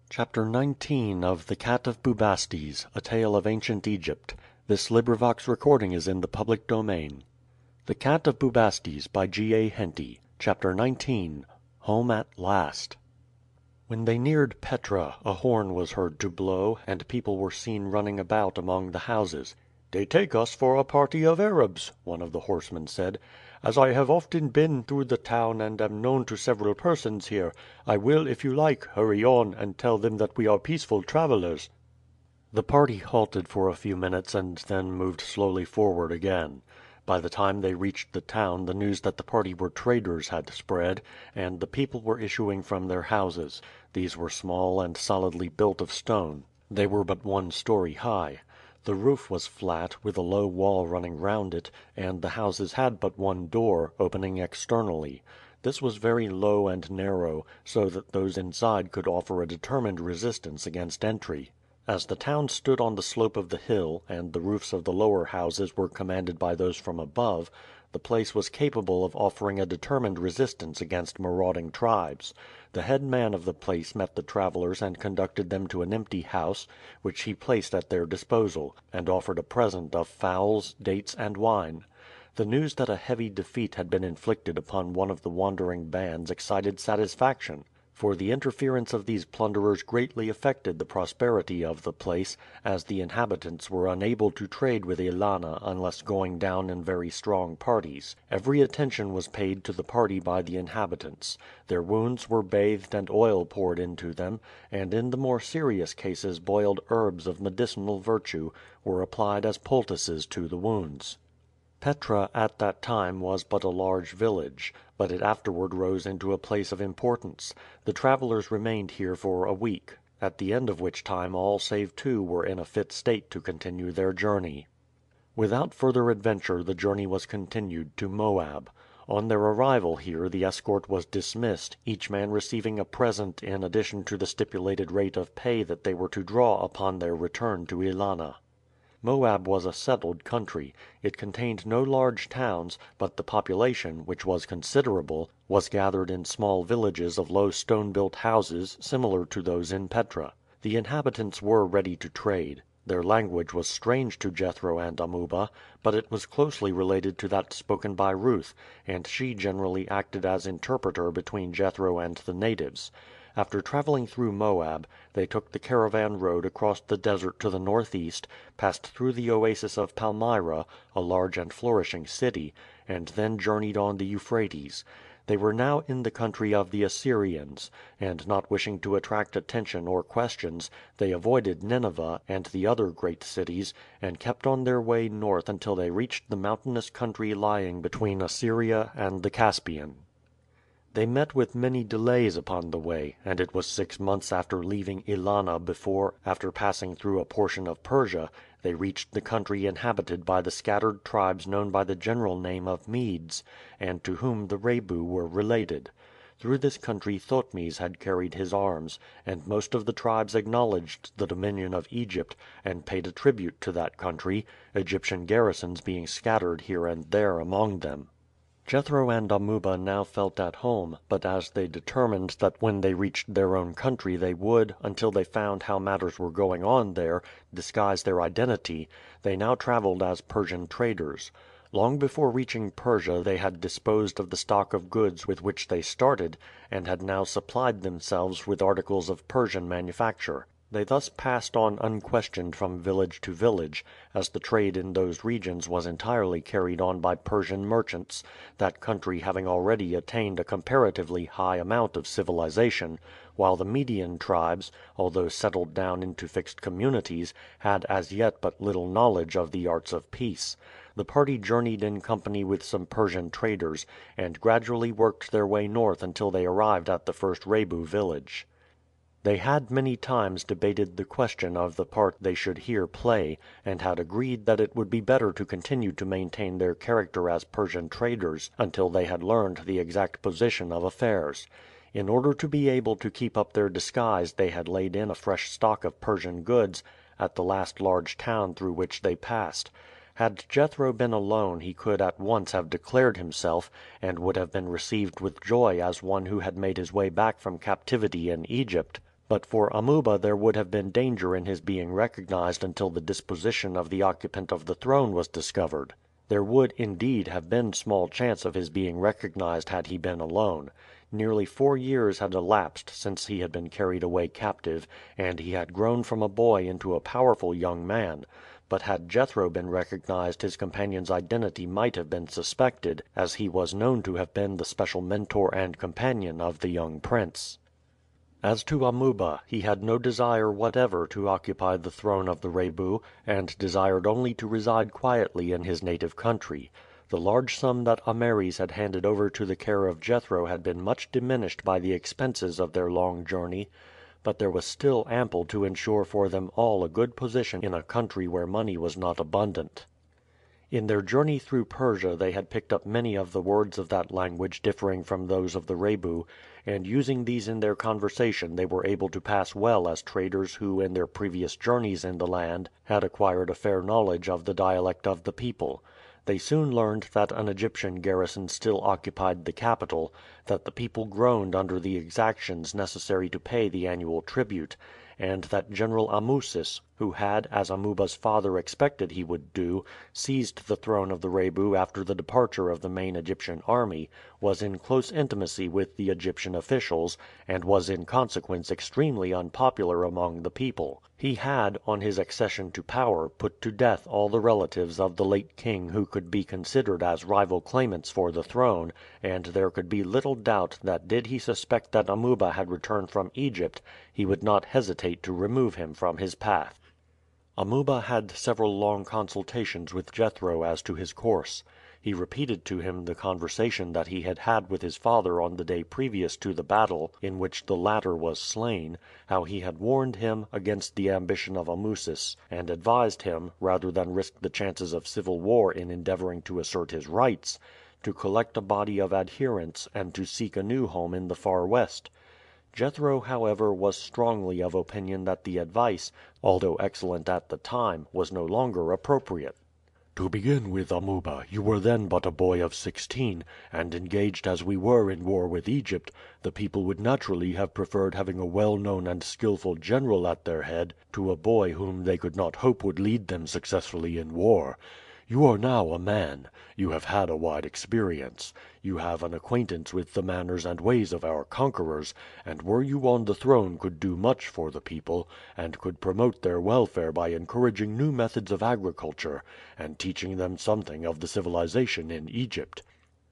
Chapter 19 of The Cat of Bubastes, A Tale of Ancient Egypt. This recording is in the public domain. The Cat of Bubastes by G. A. Henty. Chapter 19. Home at Last. When they neared Petra, a horn was heard to blow, and people were seen running about among the houses. "They take us for a party of Arabs," one of the horsemen said. "As I have often been through the town and am known to several persons here, I will, if you like, hurry on, and tell them that we are peaceful travelers." The party halted for a few minutes and then moved slowly forward again. By the time they reached the town the news that the party were traders had spread, and the people were issuing from their houses. These were small and solidly built of stone. They were but 1 story high. The roof was flat, with a low wall running round it, and the houses had but 1 door, opening externally. This was very low and narrow, so that those inside could offer a determined resistance against entry. As the town stood on the slope of the hill, and the roofs of the lower houses were commanded by those from above, the place was capable of offering a determined resistance against marauding tribes. The head man of the place met the travelers and conducted them to an empty house, which he placed at their disposal, and offered a present of fowls, dates, and wine. The news that a heavy defeat had been inflicted upon one of the wandering bands excited satisfaction, for the interference of these plunderers greatly affected the prosperity of the place, as the inhabitants were unable to trade with Ælana unless going down in very strong parties. Every attention was paid to the party by the inhabitants. Their wounds were bathed and oil poured into them, and in the more serious cases boiled herbs of medicinal virtue were applied as poultices to the wounds. Petra at that time was but a large village, but it afterward rose into a place of importance. The travelers remained here for a week, at the end of which time all save 2 were in a fit state to continue their journey. Without further adventure the journey was continued to Moab. On their arrival here the escort was dismissed, each man receiving a present in addition to the stipulated rate of pay that they were to draw upon their return to Ælana. Moab was a settled country. It contained no large towns, but the population, which was considerable, was gathered in small villages of low stone built houses, similar to those in Petra. The inhabitants were ready to trade. Their language was strange to Jethro and Amuba, but it was closely related to that spoken by Ruth, and she generally acted as interpreter between Jethro and the natives. After traveling through Moab, they took the caravan road across the desert to the northeast, passed through the oasis of Palmyra, a large and flourishing city, and then journeyed on the Euphrates. They were now in the country of the Assyrians, and not wishing to attract attention or questions, they avoided Nineveh and the other great cities, and kept on their way north until they reached the mountainous country lying between Assyria and the Caspian. They met with many delays upon the way, and it was 6 months after leaving Ælana before, after passing through a portion of Persia, they reached the country inhabited by the scattered tribes known by the general name of Medes, and to whom the Rebu were related. Through this country Thotmes had carried his arms, and most of the tribes acknowledged the dominion of Egypt, and paid a tribute to that country, Egyptian garrisons being scattered here and there among them. Jethro and Amuba now felt at home, but as they determined that when they reached their own country they would, until they found how matters were going on there, disguise their identity, they now traveled as Persian traders. Long before reaching Persia they had disposed of the stock of goods with which they started, and had now supplied themselves with articles of Persian manufacture. They thus passed on unquestioned from village to village, as the trade in those regions was entirely carried on by Persian merchants, that country having already attained a comparatively high amount of civilization, while the Median tribes, although settled down into fixed communities, had as yet but little knowledge of the arts of peace. The party journeyed in company with some Persian traders, and gradually worked their way north until they arrived at the first Rebu village. They had many times debated the question of the part they should here play, and had agreed that it would be better to continue to maintain their character as Persian traders until they had learned the exact position of affairs. In order to be able to keep up their disguise they had laid in a fresh stock of Persian goods at the last large town through which they passed. Had Jethro been alone he could at once have declared himself, and would have been received with joy as one who had made his way back from captivity in Egypt. But for Amuba there would have been danger in his being recognized until the disposition of the occupant of the throne was discovered. There would, indeed, have been small chance of his being recognized had he been alone. Nearly 4 years had elapsed since he had been carried away captive, and he had grown from a boy into a powerful young man. But had Jethro been recognized his companion's identity might have been suspected, as he was known to have been the special mentor and companion of the young prince. As to Amuba, he had no desire whatever to occupy the throne of the Rebu, and desired only to reside quietly in his native country. The large sum that Ameres had handed over to the care of Jethro had been much diminished by the expenses of their long journey, but there was still ample to ensure for them all a good position in a country where money was not abundant. In their journey through Persia they had picked up many of the words of that language differing from those of the Rebu, and using these in their conversation they were able to pass well as traders who in their previous journeys in the land had acquired a fair knowledge of the dialect of the people. They soon learned that an Egyptian garrison still occupied the capital, that the people groaned under the exactions necessary to pay the annual tribute, and that General Amusis, who had, as Amuba's father expected he would do, seized the throne of the Rebu after the departure of the main Egyptian army, was in close intimacy with the Egyptian officials, and was in consequence extremely unpopular among the people. He had, on his accession to power, put to death all the relatives of the late king who could be considered as rival claimants for the throne, and there could be little doubt that did he suspect that Amuba had returned from Egypt, he would not hesitate to remove him from his path. Amuba had several long consultations with Jethro as to his course. He repeated to him the conversation that he had had with his father on the day previous to the battle in which the latter was slain, how he had warned him against the ambition of Amusis, and advised him, rather than risk the chances of civil war in endeavoring to assert his rights, to collect a body of adherents and to seek a new home in the far west. Jethro, however, was strongly of opinion that the advice, although excellent at the time, was no longer appropriate. "To begin with, Amuba, you were then but a boy of 16, and engaged as we were in war with Egypt, the people would naturally have preferred having a well known and skillful general at their head to a boy whom they could not hope would lead them successfully in war. You are now a man. You have had a wide experience. You have an acquaintance with the manners and ways of our conquerors, and were you on the throne could do much for the people, and could promote their welfare by encouraging new methods of agriculture, and teaching them something of the civilization in Egypt.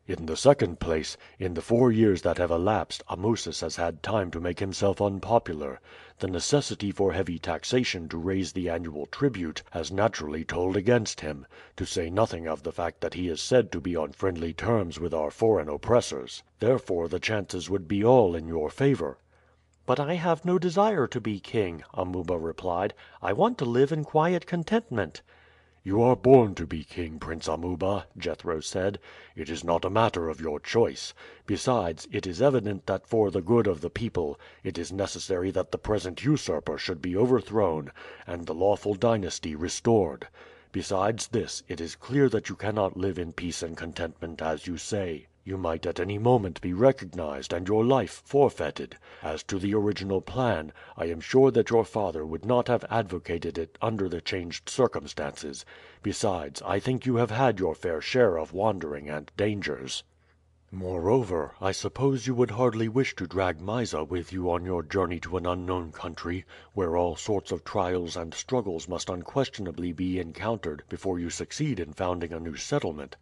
In the second place, in the 4 years that have elapsed Amusis has had time to make himself unpopular. The necessity for heavy taxation to raise the annual tribute has naturally told against him, to say nothing of the fact that he is said to be on friendly terms with our foreign oppressors. Therefore the chances would be all in your favor." "But I have no desire to be king," Amuba replied. "I want to live in quiet contentment." "You are born to be king, Prince Amuba," Jethro said. "It is not a matter of your choice. Besides, it is evident that for the good of the people it is necessary that the present usurper should be overthrown and the lawful dynasty restored. Besides this, it is clear that you cannot live in peace and contentment as you say. You might at any moment be recognized and your life forfeited. As to the original plan, I am sure that your father would not have advocated it under the changed circumstances. Besides, I think you have had your fair share of wandering and dangers. Moreover, I suppose you would hardly wish to drag Mysa with you on your journey to an unknown country, where all sorts of trials and struggles must unquestionably be encountered before you succeed in founding a new settlement.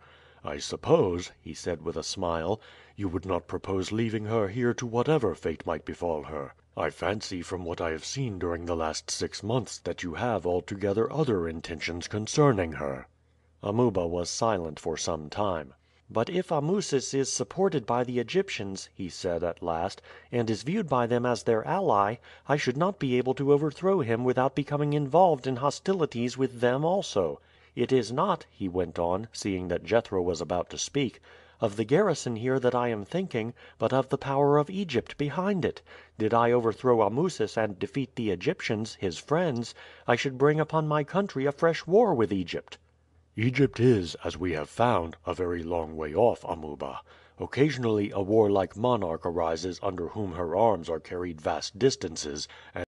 I suppose," he said with a smile, "you would not propose leaving her here to whatever fate might befall her. I fancy from what I have seen during the last 6 months that you have altogether other intentions concerning her." Amuba was silent for some time. "But if Amusis is supported by the Egyptians," he said at last, "and is viewed by them as their ally, I should not be able to overthrow him without becoming involved in hostilities with them also. It is not," he went on, seeing that Jethro was about to speak, "of the garrison here that I am thinking, but of the power of Egypt behind it. Did I overthrow Amusis and defeat the Egyptians, his friends, I should bring upon my country a fresh war with Egypt." "Egypt is, as we have found, a very long way off, Amuba. Occasionally a warlike monarch arises under whom her arms are carried vast distances, and